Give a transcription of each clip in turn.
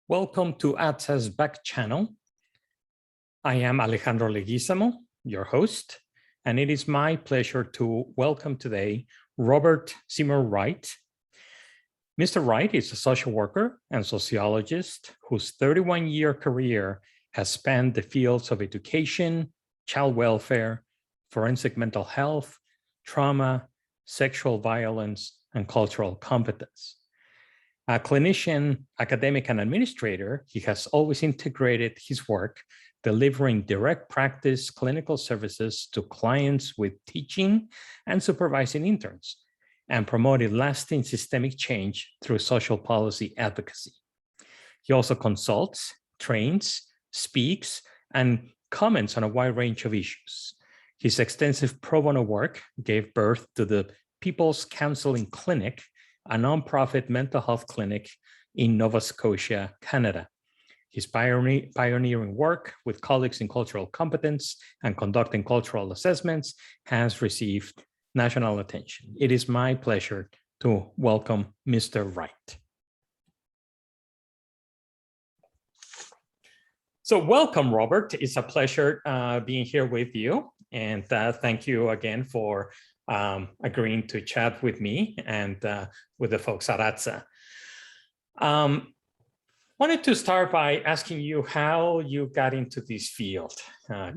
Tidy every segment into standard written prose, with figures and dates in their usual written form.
Welcome to ATSA's Backchannel. I am Alejandro Leguízamo, your host, and it is my pleasure to welcome today Robert Seymour Wright. Mr. Wright is a social worker and sociologist whose 31-year career has spanned the fields of education, child welfare, forensic mental health, trauma, sexual violence, and cultural competence. A clinician, academic, and administrator, he has always integrated his work, delivering direct practice clinical services to clients with teaching and supervising interns, and promoted lasting systemic change through social policy advocacy. He also consults, trains, speaks, and comments on a wide range of issues. His extensive pro bono work gave birth to the People's Counseling Clinic, a nonprofit mental health clinic in Nova Scotia, Canada. His pioneering work with colleagues in cultural competence and conducting cultural assessments has received national attention. It is my pleasure to welcome Mr. Wright. So welcome, Robert. It's a pleasure being here with you. And thank you again for agreeing to chat with me and with the folks at ATSA. Wanted to start by asking you how you got into this field,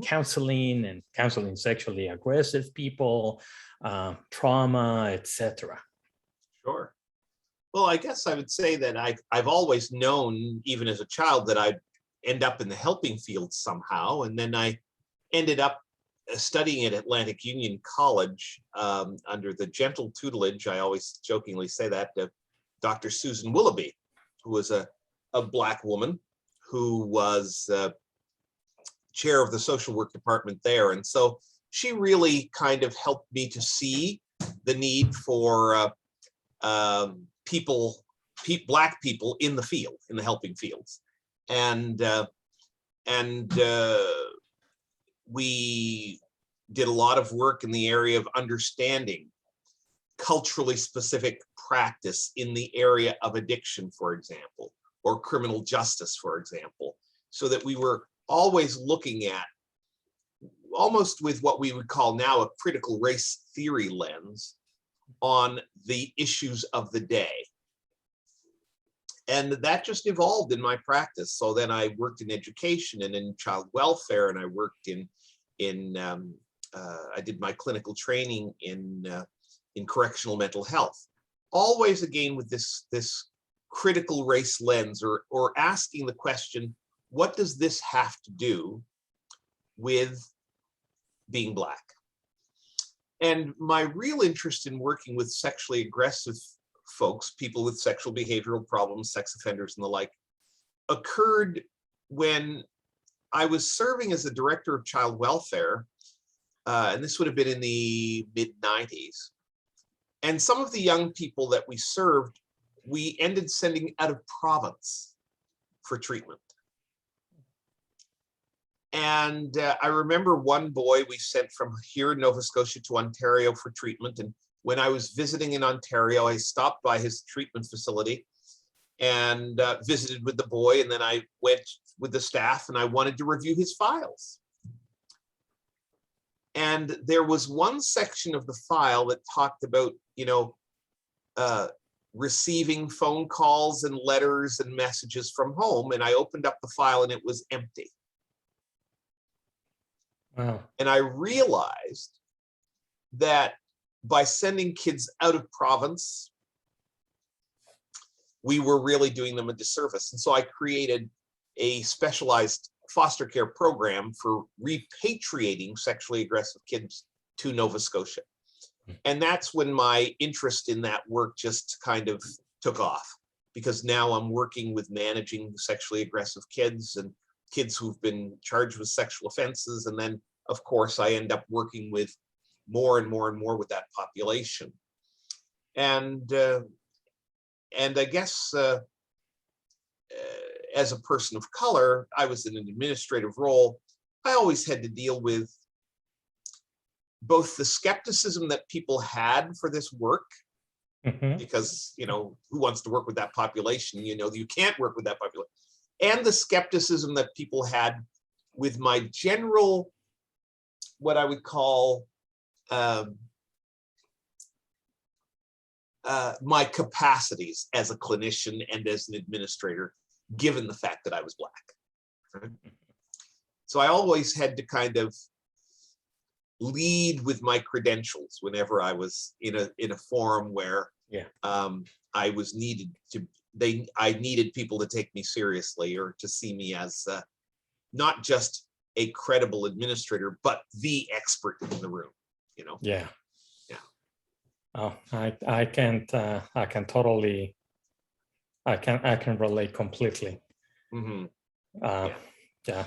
counseling and counseling sexually aggressive people, trauma, etc. Sure. Well, I guess I would say that I've always known, even as a child, that I'd end up in the helping field somehow. And then I ended up studying at Atlantic Union College under the gentle tutelage, I always jokingly say that, of Dr. Susan Willoughby, who was a Black woman who was chair of the social work department there. And so she really kind of helped me to see the need for Black people in the field, in the helping fields. And we did a lot of work in the area of understanding culturally specific practice in the area of addiction, for example, or criminal justice, for example, so that we were always looking at, almost with what we would call now a critical race theory lens, on the issues of the day. And that just evolved in my practice. So then I worked in education and in child welfare, and I worked I did my clinical training in correctional mental health. Always again with this critical race lens, or asking the question, what does this have to do with being Black? And my real interest in working with sexually aggressive folks, people with sexual behavioral problems, sex offenders and the like, occurred when I was serving as the director of child welfare, and this would have been in the mid-90s. And some of the young people that we served, we ended sending out of province for treatment. And I remember one boy we sent from here in Nova Scotia to Ontario for treatment. And when I was visiting in Ontario, I stopped by his treatment facility and visited with the boy. And then I went with the staff and I wanted to review his files. And there was one section of the file that talked about, receiving phone calls and letters and messages from home. And I opened up the file and it was empty. Wow. And I realized that by sending kids out of province, we were really doing them a disservice. And so I created a specialized foster care program for repatriating sexually aggressive kids to Nova Scotia. And that's when my interest in that work just kind of took off, because now I'm working with managing sexually aggressive kids and kids who've been charged with sexual offenses. And then, of course, I end up working with more and more and more with that population. And I guess as a person of color, I was in an administrative role. I always had to deal with both the skepticism that people had for this work, because, who wants to work with that population? You can't work with that population. and the skepticism that people had with my general, what I would call my capacities as a clinician and as an administrator, given the fact that I was Black. Right? So I always had to kind of lead with my credentials whenever I was in a forum where I was needed to. I needed people to take me seriously or to see me as not just a credible administrator, but the expert in the room. You know. Yeah. Yeah. Oh, I can relate completely. Mm-hmm. Yeah.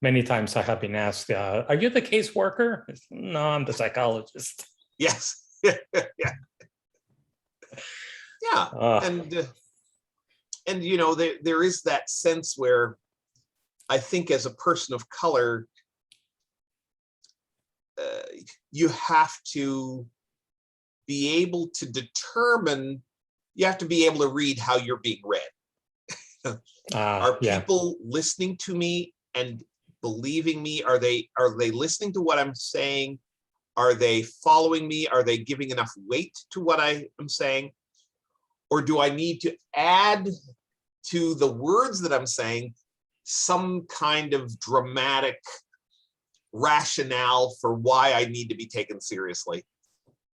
Many times I have been asked, are you the caseworker? No, I'm the psychologist. Yes. Yeah. And you know, there is that sense where I think as a person of color, you have to be able to determine, you have to be able to read how you're being read. Are people listening to me and believing me? Are they listening to what I'm saying? Are they following me? Are they giving enough weight to what I am saying? Or do I need to add to the words that I'm saying some kind of dramatic rationale for why I need to be taken seriously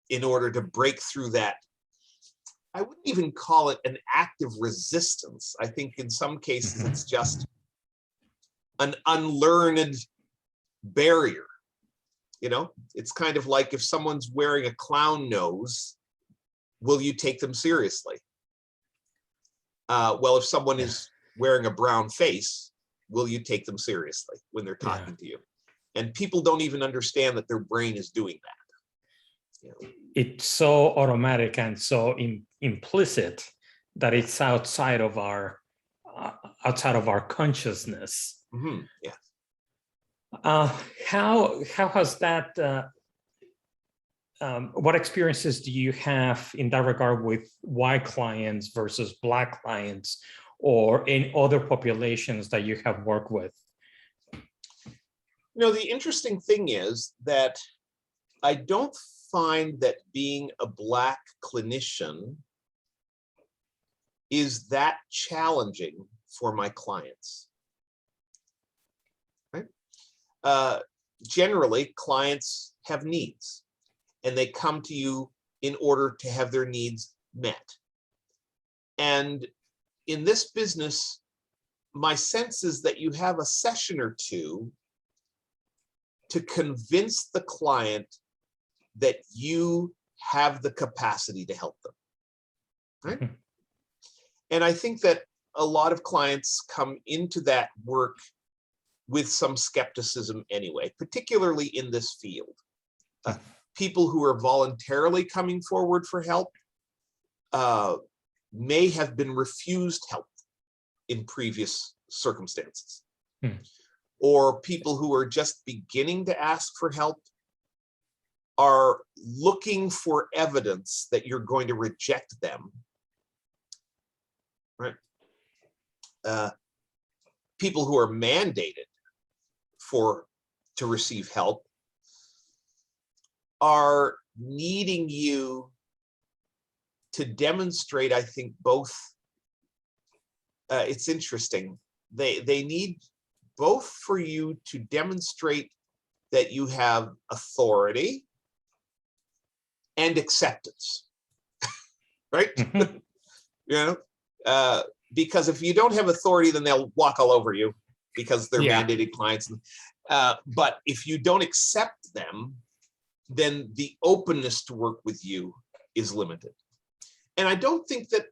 in order to break through that? I wouldn't even call it an active resistance. I think in some cases it's just an unlearned barrier. You know, it's kind of like if someone's wearing a clown nose, will you take them seriously? Well, if someone is wearing a brown face, will you take them seriously when they're talking to you? And people don't even understand that their brain is doing that. You know? It's so automatic and so implicit that it's outside of our consciousness. Mm-hmm. Yeah. How has that? What experiences do you have in that regard with white clients versus Black clients, or in other populations that you have worked with? You know, the interesting thing is that I don't find that being a Black clinician is that challenging for my clients. Right? Generally, clients have needs, and they come to you in order to have their needs met. And in this business, my sense is that you have a session or two to convince the client that you have the capacity to help them, right? Mm-hmm. And I think that a lot of clients come into that work with some skepticism anyway, particularly in this field. People who are voluntarily coming forward for help may have been refused help in previous circumstances. Or people who are just beginning to ask for help are looking for evidence that you're going to reject them, right? People who are mandated to receive help are needing you to demonstrate, I think, both. It's interesting. They need both for you to demonstrate that you have authority and acceptance, right? Mm-hmm. You know, because if you don't have authority, then they'll walk all over you because they're mandated clients. But if you don't accept them, then the openness to work with you is limited. And I don't think that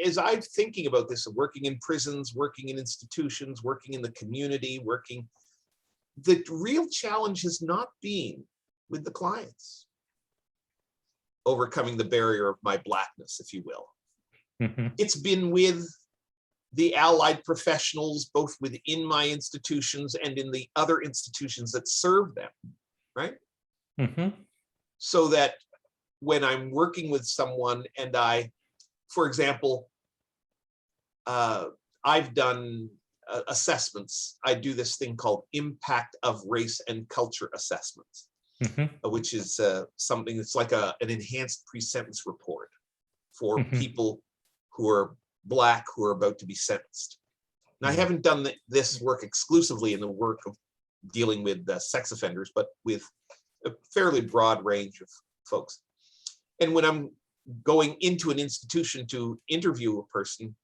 as I'm thinking about this, working in prisons, working in institutions, working in the community, the real challenge has not been with the clients overcoming the barrier of my Blackness, if you will. Mm-hmm. It's been with the allied professionals, both within my institutions and in the other institutions that serve them, right? Mm-hmm. So that when I'm working with someone and for example, I've done assessments. I do this thing called impact of race and culture assessments, which is something that's like an enhanced pre-sentence report for people who are Black who are about to be sentenced. Now, I haven't done this work exclusively in the work of dealing with sex offenders, but with a fairly broad range of folks. And when I'm going into an institution to interview a person,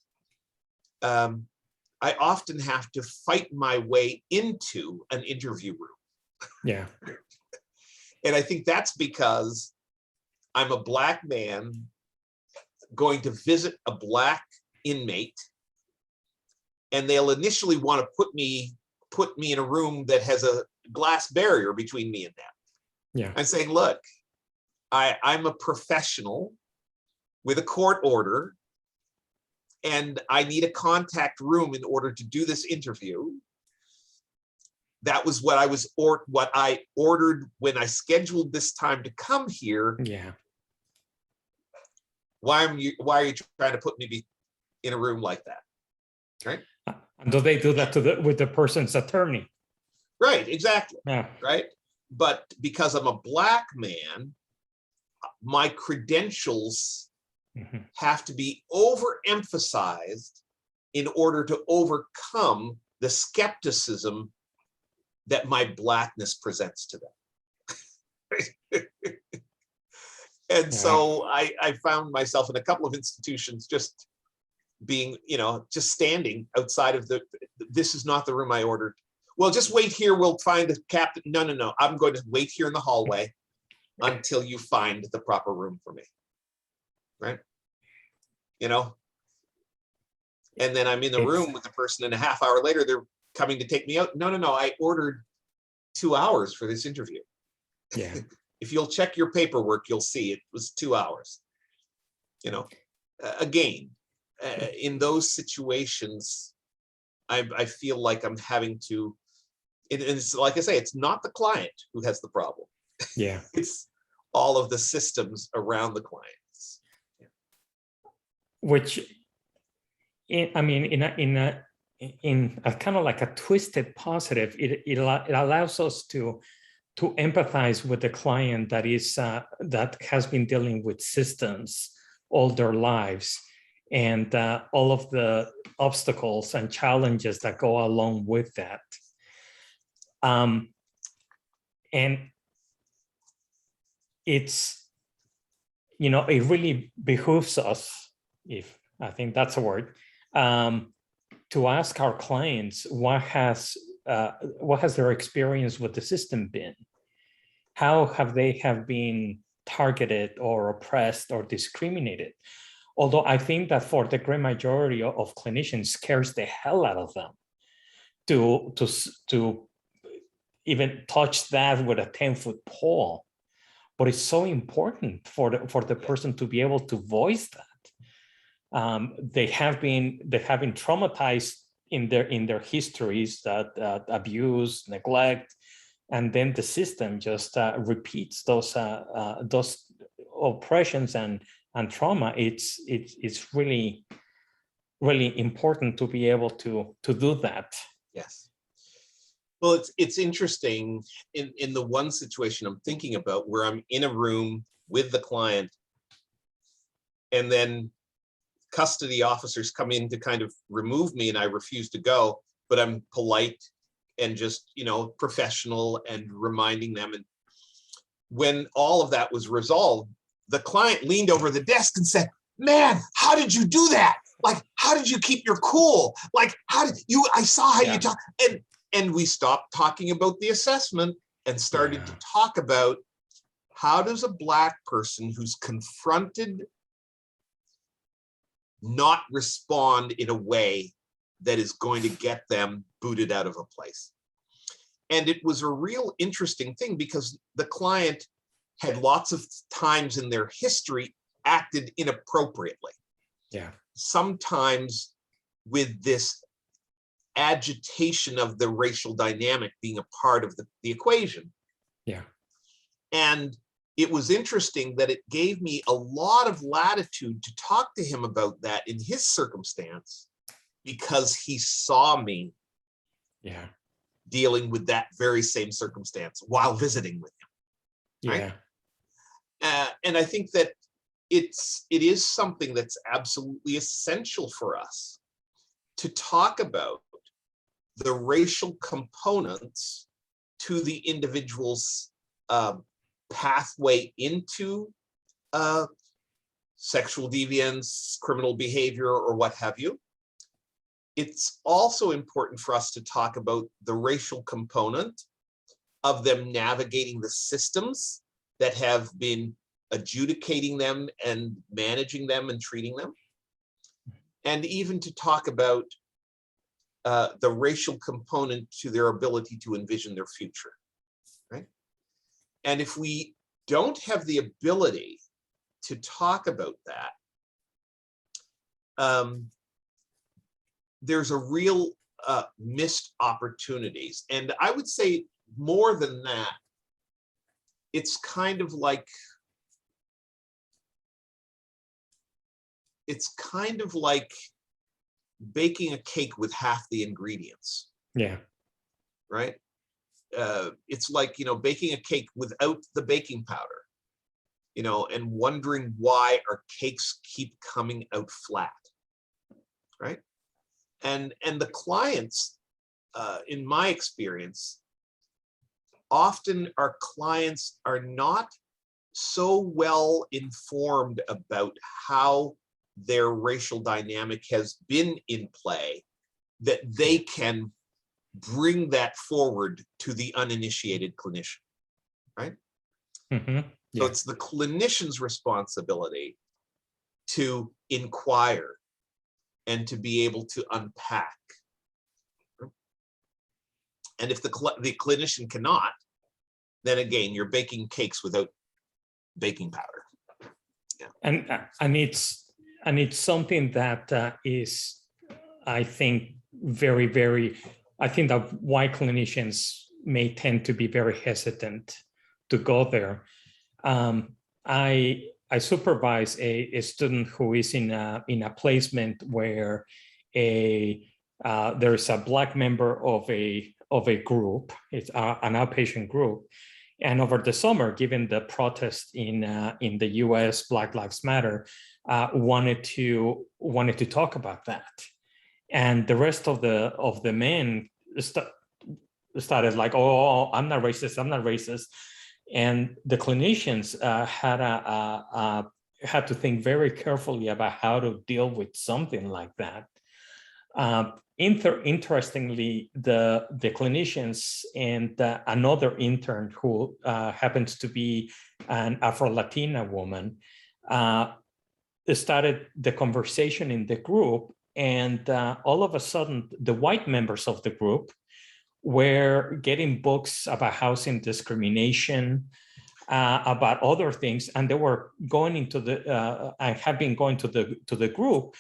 I often have to fight my way into an interview room. Yeah. And I think that's because I'm a Black man going to visit a Black inmate, and they'll initially want to put me in a room that has a glass barrier between me and them. Yeah. I'm saying, look, I'm a professional with a court order, and I need a contact room in order to do this interview. That was what I ordered when I scheduled this time to come here. Yeah. Why are you trying to put me in a room like that? Right? And do they do that with the person's attorney? Right, exactly. Yeah. Right. But because I'm a Black man, my credentials have to be overemphasized in order to overcome the skepticism that my Blackness presents to them. And so I found myself in a couple of institutions just being, just standing outside of this is not the room I ordered. Well, just wait here. We'll find the captain. No. I'm going to wait here in the hallway until you find the proper room for me. Right? And then I'm in the room with the person, and a half hour later, they're coming to take me out. No. I ordered 2 hours for this interview. Yeah. If you'll check your paperwork, you'll see it was 2 hours. Again, in those situations, I feel like I'm having to, and it's like I say, it's not the client who has the problem. Yeah. It's all of the systems around the clients. Yeah. Which, in a kind of like a twisted positive, it allows us to empathize with the client that has been dealing with systems all their lives, and all of the obstacles and challenges that go along with that. And it's, it really behooves us, if I think that's a word, to ask our clients what has their experience with the system been? How have they been targeted or oppressed or discriminated? Although I think that for the great majority of clinicians, scares the hell out of them to even touch that with a 10-foot pole. But it's so important for the person to be able to voice that. They have been traumatized in their histories, that abuse, neglect, and then the system just repeats those oppressions and trauma. It's really, really important to be able to do that. Yes. Well, it's interesting in the one situation I'm thinking about, where I'm in a room with the client, and then custody officers come in to kind of remove me, and I refuse to go, but I'm polite and just, professional and reminding them. And when all of that was resolved, the client leaned over the desk and said, "Man, how did you do that? Like, how did you keep your cool? Like, I saw how you talk." And we stopped talking about the assessment and started to talk about, how does a Black person who's confronted not respond in a way that is going to get them booted out of a place? And it was a real interesting thing, because the client had lots of times in their history acted inappropriately. Yeah. Sometimes with this agitation of the racial dynamic being a part of the equation. Yeah. And it was interesting that it gave me a lot of latitude to talk to him about that in his circumstance, because he saw me Yeah. dealing with that very same circumstance while visiting with him. Yeah. Right? And I think that it is something that's absolutely essential for us to talk about the racial components to the individual's pathway into sexual deviance, criminal behavior, or what have you. It's also important for us to talk about the racial component of them navigating the systems that have been adjudicating them and managing them and treating them. And even to talk about the racial component to their ability to envision their future, right? And if we don't have the ability to talk about that, there's a real missed opportunities. And I would say more than that, it's kind of like baking a cake with half the ingredients. Yeah. Right? It's like, baking a cake without the baking powder, and wondering why our cakes keep coming out flat. Right? And the clients, in my experience, often our clients are not so well informed about how their racial dynamic has been in play that they can bring that forward to the uninitiated clinician, right? Mm-hmm. Yeah. So it's the clinician's responsibility to inquire and to be able to unpack. And if the clinician cannot, then again, you're baking cakes without baking powder. Yeah. And it's something that is, I think, I think that why clinicians may tend to be very hesitant to go there. I supervise a student who is in a placement where there's a Black member of a group. It's an outpatient group, and over the summer, given the protest in the U.S., Black Lives Matter, wanted to talk about that, and the rest of the men started like, oh, I'm not racist. And the clinicians had to think very carefully about how to deal with something like that. Interestingly, the clinicians and another intern who happens to be an Afro-Latina woman started the conversation in the group, and all of a sudden, the white members of the group were getting books about housing discrimination, about other things, and they were going into and have been going to the group,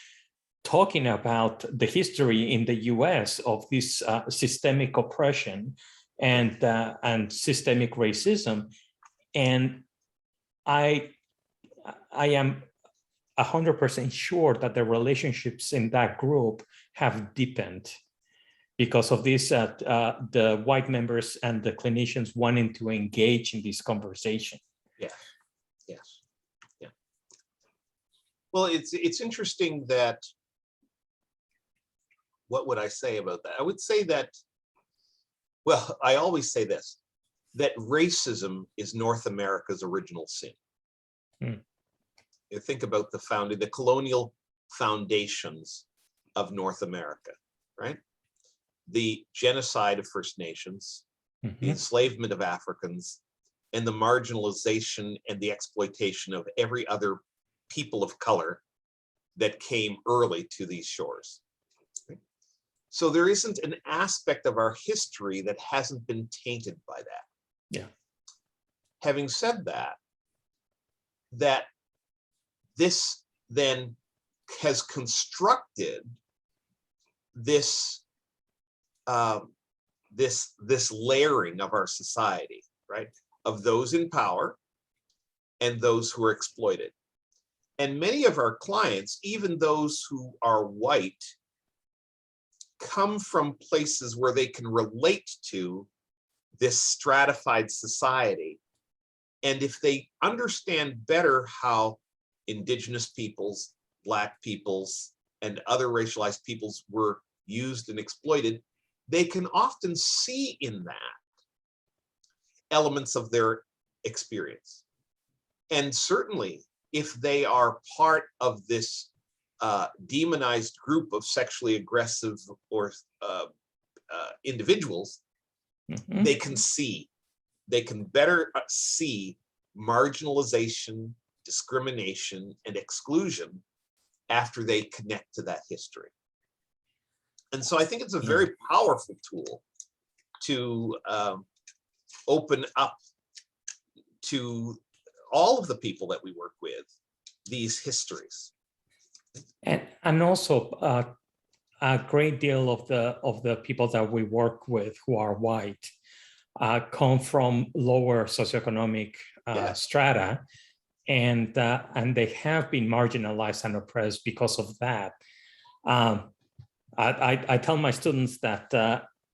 talking about the history in the U.S. of this systemic oppression and systemic racism, and I am 100% sure that the relationships in that group have deepened because of this, the white members and the clinicians wanting to engage in this conversation. Yeah. Well, it's interesting that, what would I say about that? I would say that, well, I always say this, that racism is North America's original sin. You think about the colonial foundations of North America, right? The genocide of First Nations, the enslavement of Africans, and the marginalization and the exploitation of every other people of color that came early to these shores. Right? So there isn't an aspect of our history that hasn't been tainted by that. Yeah. Having said that this then has constructed this this layering of our society, right? Of those in power and those who are exploited. And many of our clients, even those who are white, come from places where they can relate to this stratified society. And if they understand better how Indigenous peoples, Black peoples, and other racialized peoples were used and exploited, they can often see in that elements of their experience. And certainly, if they are part of this demonized group of sexually aggressive or individuals, they can better see marginalization, discrimination, and exclusion after they connect to that history. And so I think it's a very powerful tool to open up to all of the people that we work with these histories. And also a great deal of the people that we work with who are white come from lower socioeconomic strata, and they have been marginalized and oppressed because of that. I tell my students that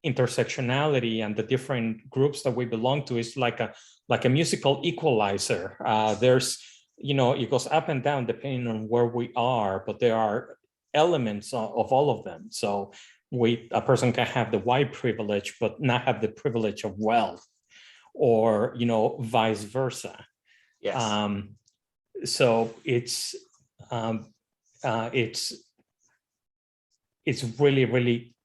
intersectionality and the different groups that we belong to is like a musical equalizer. There's, it goes up and down depending on where we are, but there are elements of all of them. So a person can have the white privilege, but not have the privilege of wealth, or, vice versa. Yes. So it's really, really,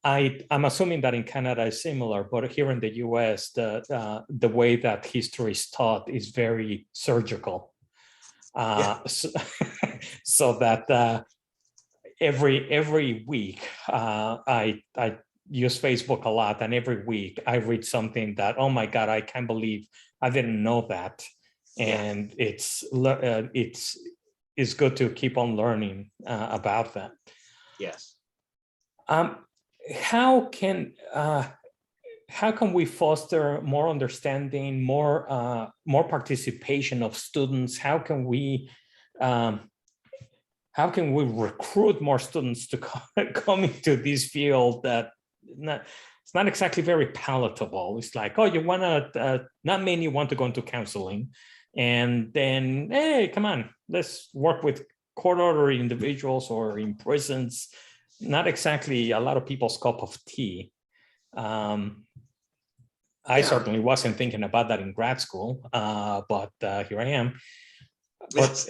I'm assuming that in Canada is similar, but here in the US, the way that history is taught is very surgical. So that every week, I use Facebook a lot, and every week I read something that, oh my God, I can't believe I didn't know that. And it's good to keep on learning about that. Yes. How can we foster more understanding, more participation of students? How can we recruit more students to come into this field that it's not exactly very palatable? It's like, oh, you want to, not many want to go into counseling, and then, hey, come on, let's work with court order individuals or in prisons. Not exactly a lot of people's cup of tea. I certainly wasn't thinking about that in grad school, but here I am. But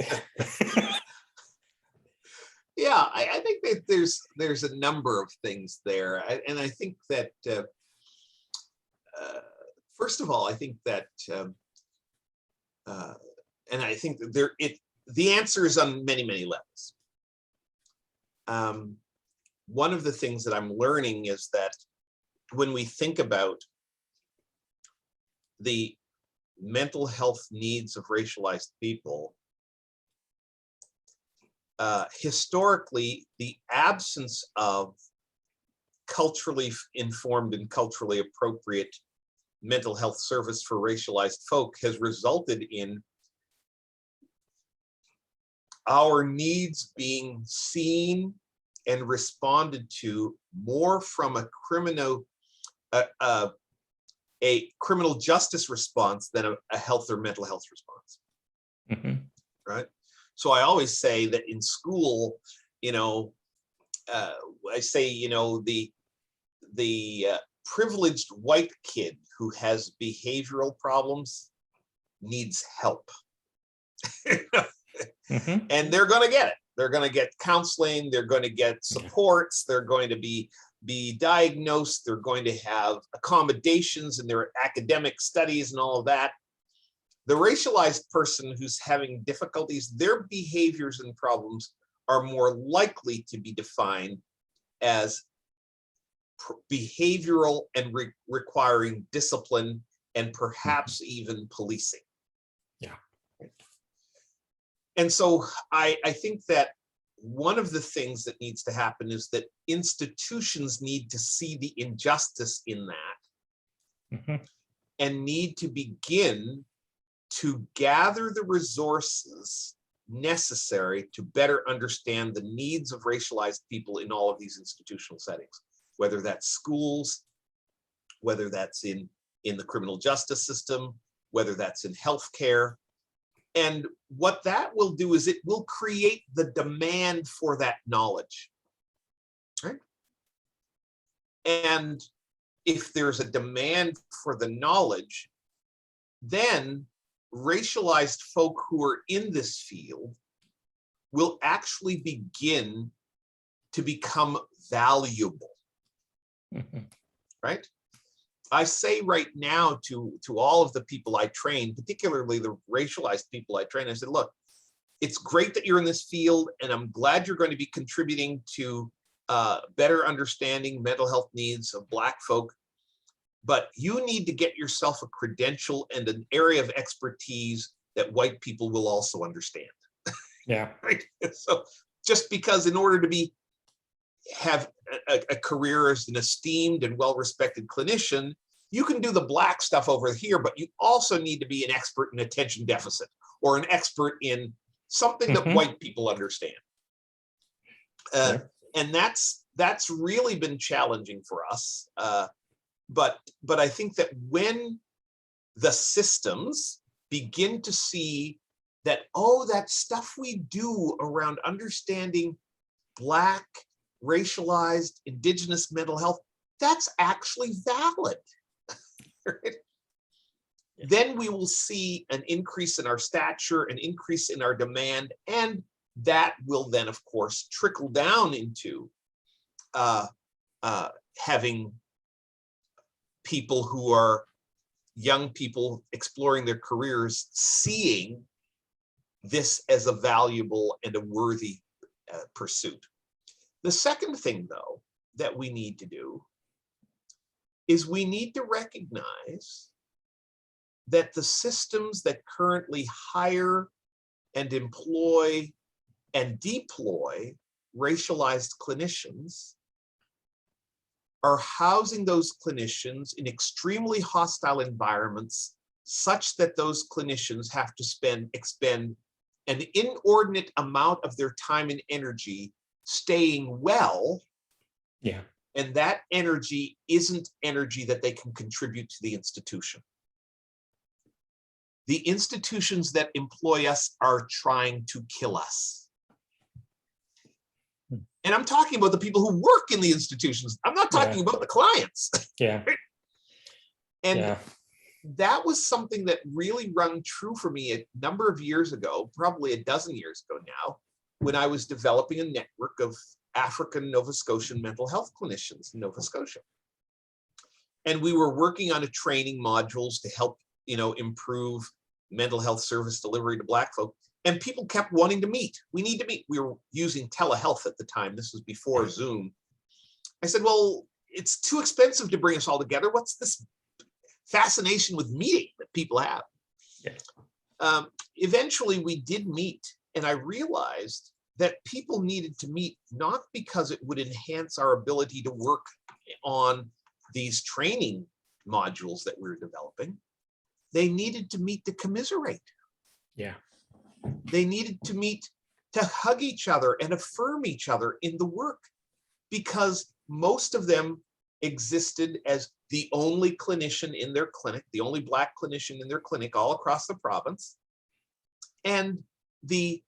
yeah, I think that there's a number of things there, and I think that first of all, I think that and I think that the answer is on many levels. One of the things that I'm learning is that when we think about the mental health needs of racialized people, historically, the absence of culturally informed and culturally appropriate mental health service for racialized folk has resulted in our needs being seen and responded to more from a criminal justice response than a health or mental health response. Right? So I always say that in school, I say, the privileged white kid who has behavioral problems needs help. And they're going to get it. They're going to get counseling. They're going to get supports. They're going to be diagnosed. They're going to have accommodations in their academic studies and all of that. The racialized person who's having difficulties, their behaviors and problems are more likely to be defined as behavioral and requiring discipline and perhaps even policing. And so I think that one of the things that needs to happen is that institutions need to see the injustice in that and need to begin to gather the resources necessary to better understand the needs of racialized people in all of these institutional settings, whether that's schools, whether that's in the criminal justice system, whether that's in healthcare. And what that will do is it will create the demand for that knowledge, right? And if there's a demand for the knowledge, then racialized folk who are in this field will actually begin to become valuable, right? I say right now to all of the people I train, particularly the racialized people I train, I said, look, it's great that you're in this field, and I'm glad you're going to be contributing to better understanding mental health needs of Black folk, but you need to get yourself a credential and an area of expertise that white people will also understand. Yeah. Right? So just because in order to have a career as an esteemed and well-respected clinician, you can do the Black stuff over here, but you also need to be an expert in attention deficit or an expert in something that white people understand. And that's really been challenging for us. But I think that when the systems begin to see that, oh, that stuff we do around understanding Black, racialized, Indigenous mental health, that's actually valid. Right? Then we will see an increase in our stature, an increase in our demand, and that will then, of course, trickle down into having people who are young people exploring their careers seeing this as a valuable and a worthy pursuit. The second thing, though, that we need to do is we need to recognize that the systems that currently hire and employ and deploy racialized clinicians are housing those clinicians in extremely hostile environments such that those clinicians have to expend an inordinate amount of their time and energy staying well. Yeah. And that energy isn't energy that they can contribute to the institution. The institutions that employ us are trying to kill us. And I'm talking about the people who work in the institutions. I'm not talking about the clients. Yeah. And that was something that really rung true for me a number of years ago, probably a dozen years ago now, when I was developing a network of African Nova Scotian mental health clinicians in Nova Scotia. And we were working on a training modules to help, improve mental health service delivery to Black folk. And people kept wanting to meet. We need to meet. We were using telehealth at the time. This was before Zoom. I said, well, it's too expensive to bring us all together. What's this fascination with meeting that people have? Yeah. Eventually, we did meet. And I realized that people needed to meet not because it would enhance our ability to work on these training modules that we were developing. They needed to meet to commiserate. Yeah. They needed to meet to hug each other and affirm each other in the work, because most of them existed as the only clinician in their clinic, the only Black clinician in their clinic all across the province. And the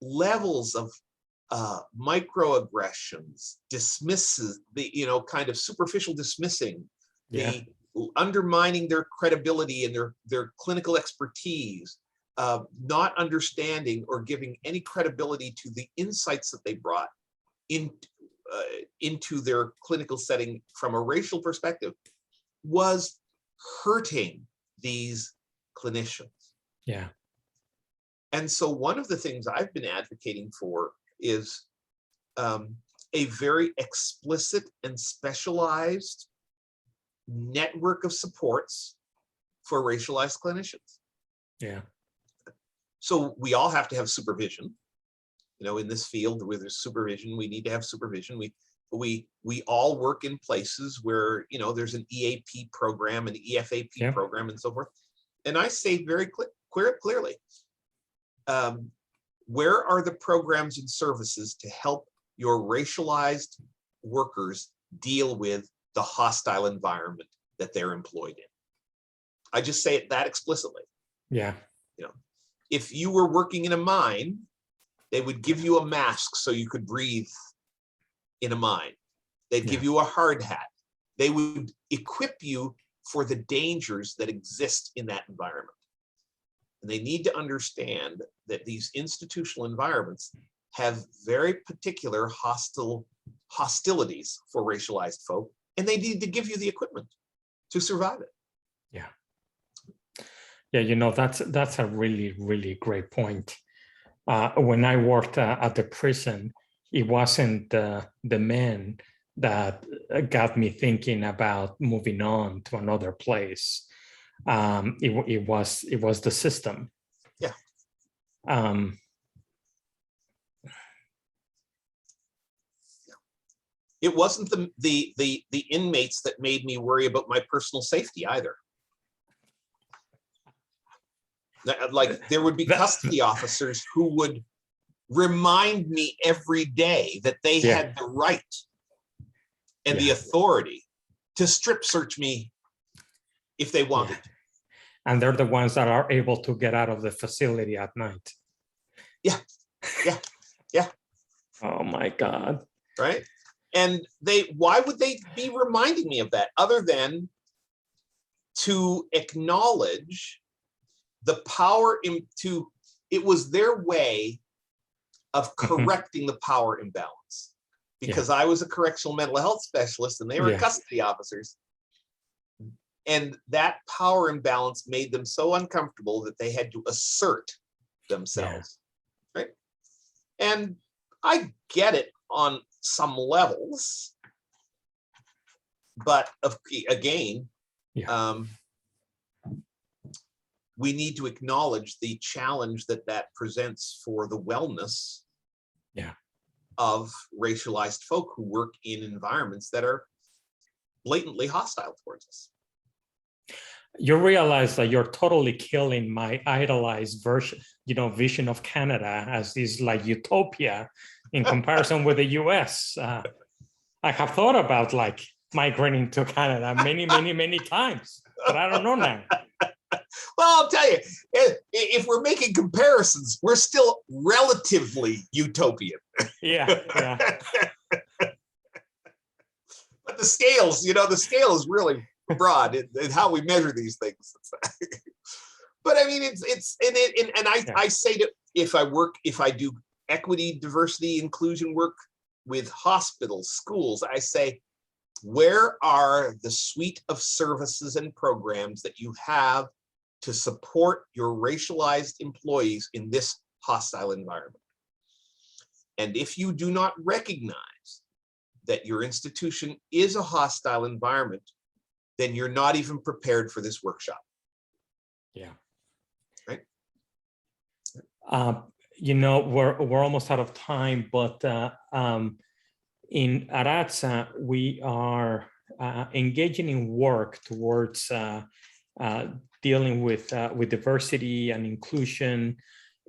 levels of microaggressions, dismisses, the kind of superficial dismissing, the undermining their credibility and their clinical expertise, not understanding or giving any credibility to the insights that they brought into their clinical setting from a racial perspective, was hurting these clinicians. Yeah. And so one of the things I've been advocating for is a very explicit and specialized network of supports for racialized clinicians. Yeah. So we all have to have supervision. In this field where there's supervision, we need to have supervision. We all work in places where there's an EAP program, an EFAP program, and so forth. And I say very clearly, where are the programs and services to help your racialized workers deal with the hostile environment that they're employed in? I just say it that explicitly. Yeah. You know, if you were working in a mine, they would give you a mask so you could breathe in a mine. They'd give you a hard hat. They would equip you for the dangers that exist in that environment. And they need to understand that these institutional environments have very particular hostilities for racialized folk, and they need to give you the equipment to survive it. Yeah. Yeah, you know, that's a really, really great point. When I worked at the prison, it wasn't the men that got me thinking about moving on to another place. It was the system. Yeah. It wasn't the inmates that made me worry about my personal safety either. Like, there would be custody officers who would remind me every day that they had the right and the authority to strip search me if they wanted. And they're the ones that are able to get out of the facility at night. Yeah. Oh my God. Right. And why would they be reminding me of that other than to acknowledge the power it was their way of correcting the power imbalance, because I was a correctional mental health specialist and they were custody officers. And that power imbalance made them so uncomfortable that they had to assert themselves. Right. And I get it on some levels, but again, we need to acknowledge the challenge that presents for the wellness of racialized folk who work in environments that are blatantly hostile towards us. You realize that you're totally killing my idolized vision of Canada as this like utopia in comparison with the US. I have thought about like migrating to Canada many times, but I don't know now. Well, I'll tell you, if we're making comparisons, we're still relatively utopian. Yeah. But the scales, the scale is really broad in how we measure these things. But I mean, I say that if I do equity, diversity, inclusion work with hospitals, schools, I say, where are the suite of services and programs that you have to support your racialized employees in this hostile environment? And if you do not recognize that your institution is a hostile environment, then you're not even prepared for this workshop. Yeah. Right. We're almost out of time, but in ATSA, we are engaging in work towards dealing with diversity and inclusion,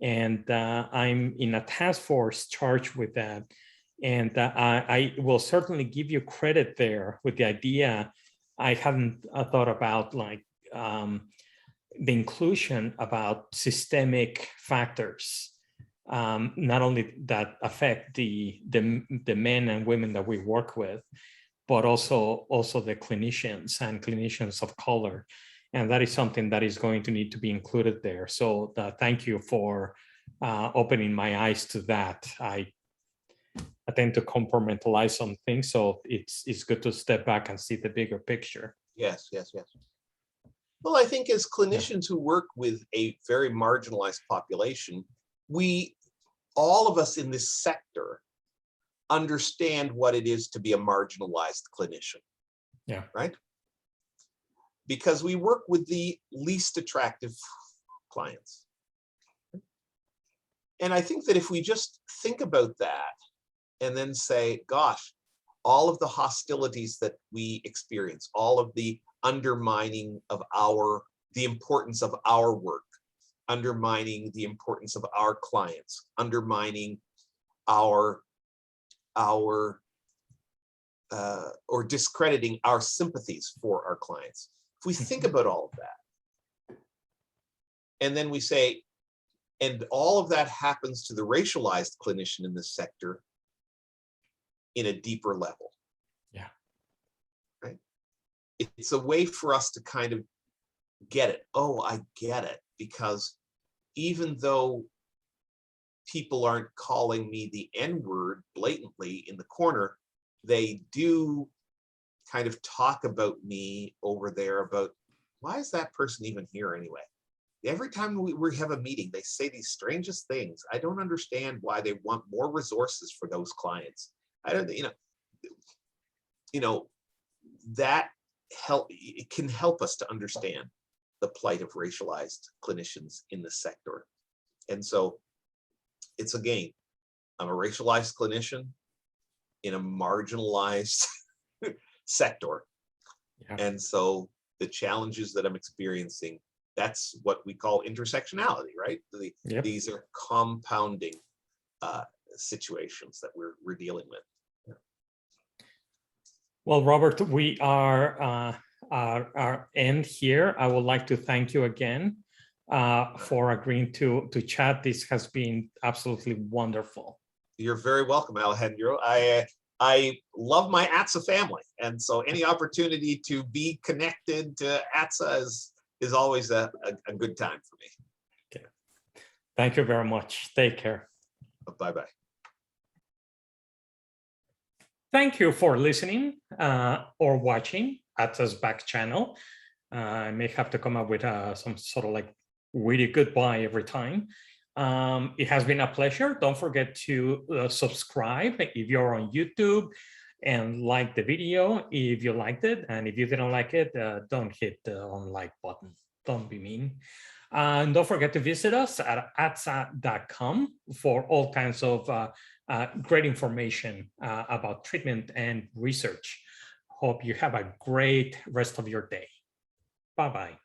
and I'm in a task force charged with that. And I will certainly give you credit there with the idea. I hadn't thought about like the inclusion about systemic factors, not only that affect the men and women that we work with, but also the clinicians and clinicians of color. And that is something that is going to need to be included there. So thank you for opening my eyes to that. I tend to compartmentalize some things, so it's good to step back and see the bigger picture. Yes. Well, I think as clinicians who work with a very marginalized population, all of us in this sector understand what it is to be a marginalized clinician. Yeah. Right? Because we work with the least attractive clients. And I think that if we just think about that and then say, gosh, all of the hostilities that we experience, all of the undermining of the importance of our work, undermining the importance of our clients, undermining our or discrediting our sympathies for our clients. If we think about all of that, and then we say, and all of that happens to the racialized clinician in this sector in a deeper level. Yeah. Right. It's a way for us to kind of get it. Oh, I get it. Because even though people aren't calling me the N-word blatantly in the corner, they do kind of talk about me over there about, why is that person even here anyway? Every time we have a meeting, they say these strangest things. I don't understand why they want more resources for those clients. I don't, that it can help us to understand the plight of racialized clinicians in the sector. And so it's, again, I'm a racialized clinician in a marginalized sector. Yeah. And so the challenges that I'm experiencing, that's what we call intersectionality, right? Yep. These are compounding situations that we're dealing with. Well, Robert, we are end here. I would like to thank you again for agreeing to chat. This has been absolutely wonderful. You're very welcome, Alejandro. I love my ATSA family, and so any opportunity to be connected to ATSA is always a good time for me. Okay. Thank you very much. Take care. Bye-bye. Thank you for listening or watching ATSA's Backchannel. I may have to come up with some sort of like really goodbye every time. It has been a pleasure. Don't forget to subscribe if you're on YouTube and like the video if you liked it. And if you didn't like it, don't hit the unlike button. Don't be mean. And don't forget to visit us at atsa.com for all kinds of great information about treatment and research. Hope you have a great rest of your day. Bye-bye.